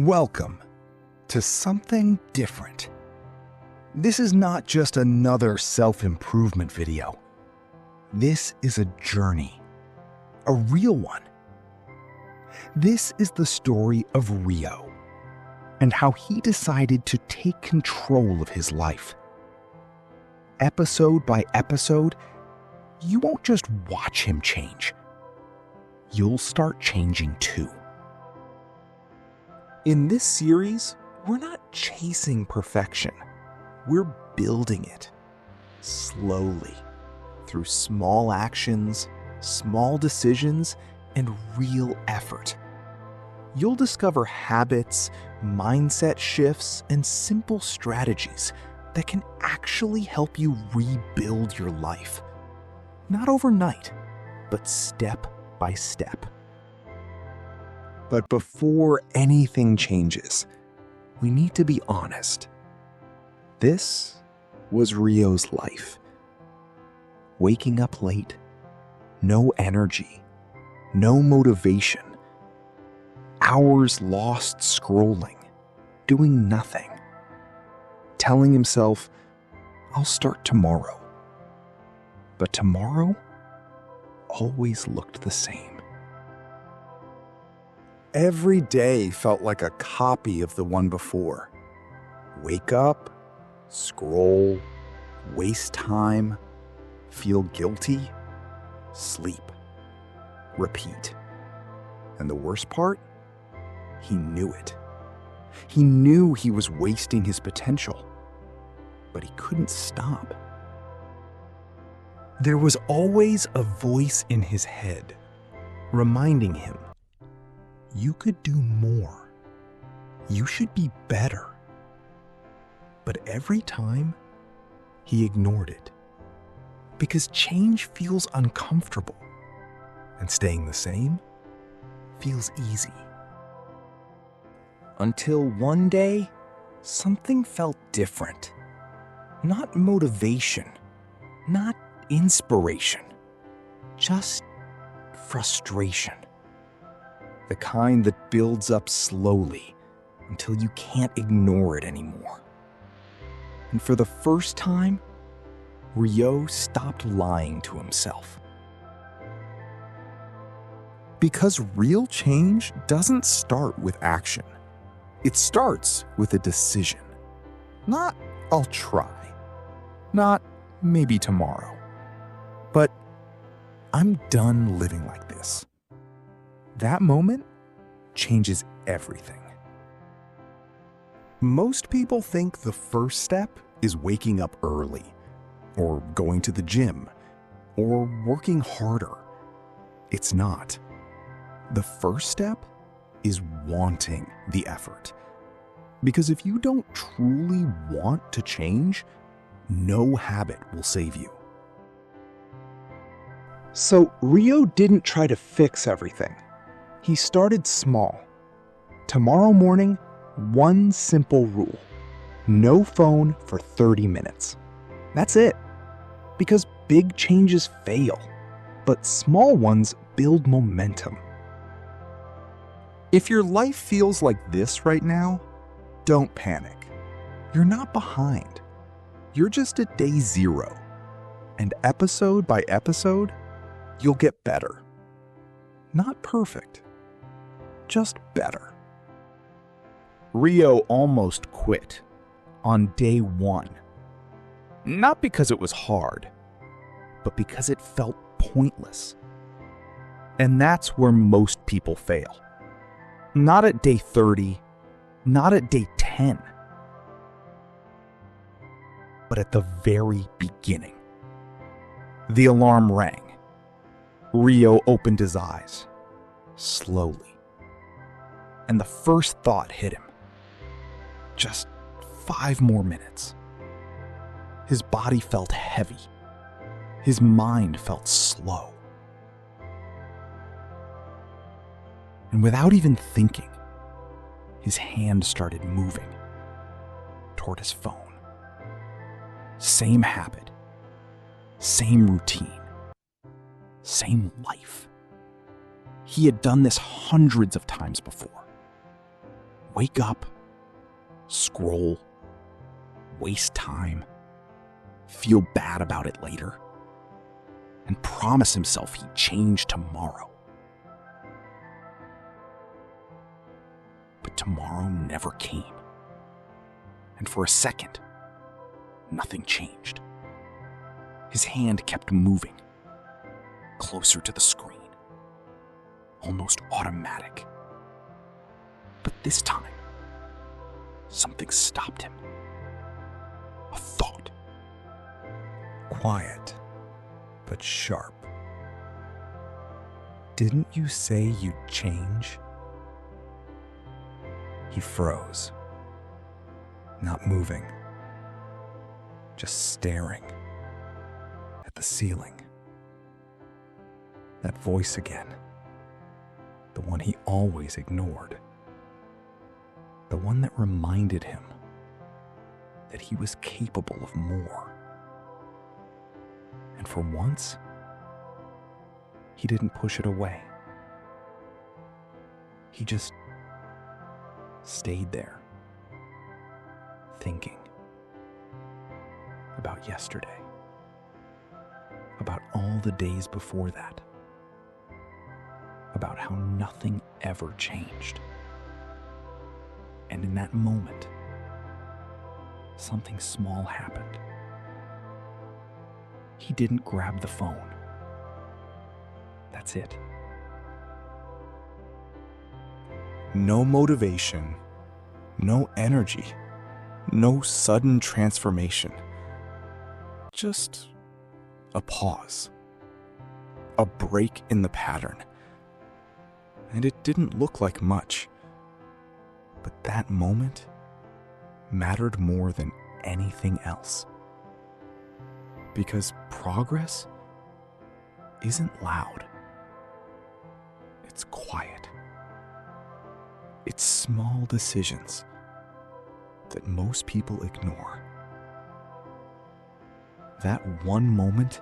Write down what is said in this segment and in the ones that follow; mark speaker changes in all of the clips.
Speaker 1: Welcome to something different. This is not just another self-improvement video. This is a journey, a real one. This is the story of Ryo and how he decided to take control of his life. Episode by episode, you won't just watch him change. You'll start changing too. In this series, we're not chasing perfection. We're building it slowly through small actions, small decisions, and real effort. You'll discover habits, mindset shifts, and simple strategies that can actually help you rebuild your life. Not overnight, but step by step. But before anything changes, we need to be honest. This was Ryo's life. Waking up late, no energy, no motivation, hours lost scrolling, doing nothing, telling himself, I'll start tomorrow. But tomorrow always looked the same. Every day felt like a copy of the one before. Wake up, scroll, waste time, feel guilty, sleep, repeat. And the worst part? He knew it. He knew he was wasting his potential, but he couldn't stop. There was always a voice in his head, reminding him, you could do more. You should be better. But every time, he ignored it. Because change feels uncomfortable, and staying the same feels easy. Until one day, something felt different. Not motivation, not inspiration, just frustration. The kind that builds up slowly until you can't ignore it anymore. And for the first time, Ryo stopped lying to himself. Because real change doesn't start with action. It starts with a decision. Not, I'll try. Not, maybe tomorrow. But, I'm done living like this. That moment changes everything. Most people think the first step is waking up early, or going to the gym, or working harder. It's not. The first step is wanting the effort. Because if you don't truly want to change, no habit will save you. So Ryo didn't try to fix everything. He started small. Tomorrow morning, one simple rule. No phone for 30 minutes. That's it. Because big changes fail, but small ones build momentum. If your life feels like this right now, don't panic. You're not behind. You're just at day 0. And episode by episode, you'll get better. Not perfect. Just better. Ryo almost quit on day 1. Not because it was hard, but because it felt pointless. And that's where most people fail. Not at day 30, not at day 10, but at the very beginning. The alarm rang. Ryo opened his eyes, slowly. And the first thought hit him. Just 5 more minutes. His body felt heavy. His mind felt slow. And without even thinking, his hand started moving toward his phone. Same habit, same routine, same life. He had done this hundreds of times before. wake up, scroll, waste time, feel bad about it later, and promise himself he'd change tomorrow. But tomorrow never came. And for a second, nothing changed. His hand kept moving, closer to the screen, almost automatic. But this time, something stopped him. A thought.
Speaker 2: Quiet, but sharp. Didn't you say you'd change? He froze, not moving, just staring at the ceiling. That voice again, the one he always ignored, the one that reminded him that he was capable of more. And for once, he didn't push it away. He just stayed there, thinking about yesterday, about all the days before that, about how nothing ever changed. And in that moment, something small happened. He didn't grab the phone. That's it. No motivation, no energy, no sudden transformation. Just a pause, a break in the pattern. And it didn't look like much, but that moment mattered more than anything else. Because progress isn't loud. It's quiet. It's small decisions that most people ignore. That one moment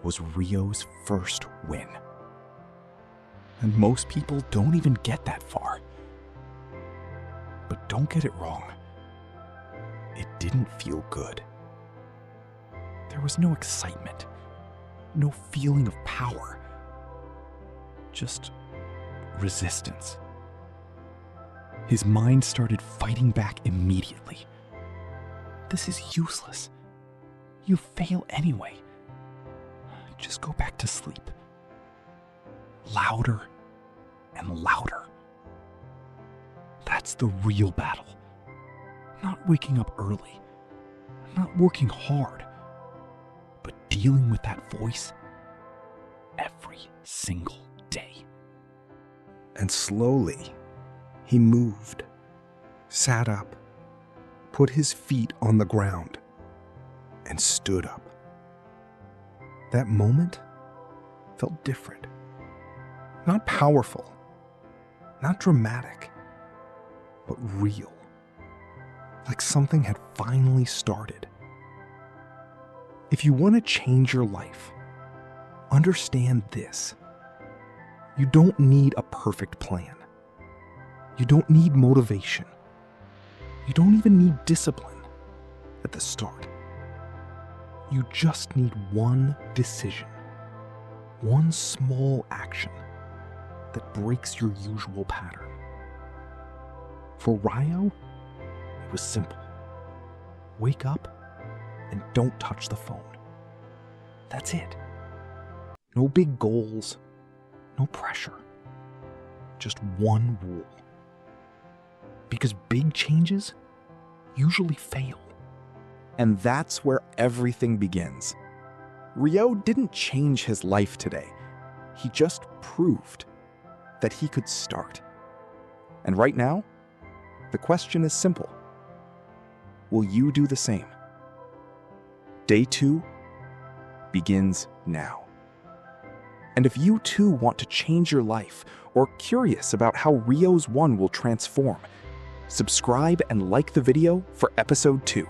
Speaker 2: was RYO'S first win. And most people don't even get that far. But don't get it wrong. It didn't feel good. There was no excitement, no feeling of power, just resistance. His mind started fighting back immediately. This is useless. You fail anyway. Just go back to sleep. Louder and louder. That's the real battle. Not waking up early, not working hard, but dealing with that voice every single day. And slowly, he moved, sat up, put his feet on the ground, and stood up. That moment felt different. Not powerful, not dramatic, but real. Like something had finally started. If you want to change your life, understand this. You don't need a perfect plan. You don't need motivation. You don't even need discipline at the start. You just need one decision, one small action that breaks your usual pattern. For RYO, it was simple. Wake up and don't touch the phone. That's it. No big goals, no pressure. Just one rule. Because big changes usually fail. And that's where everything begins. RYO didn't change his life today. He just proved that he could start. And right now, the question is simple. Will you do the same? Day 2 begins now. And if you too want to change your life or curious about how RYO'S 1 will transform, subscribe and like the video for episode 2.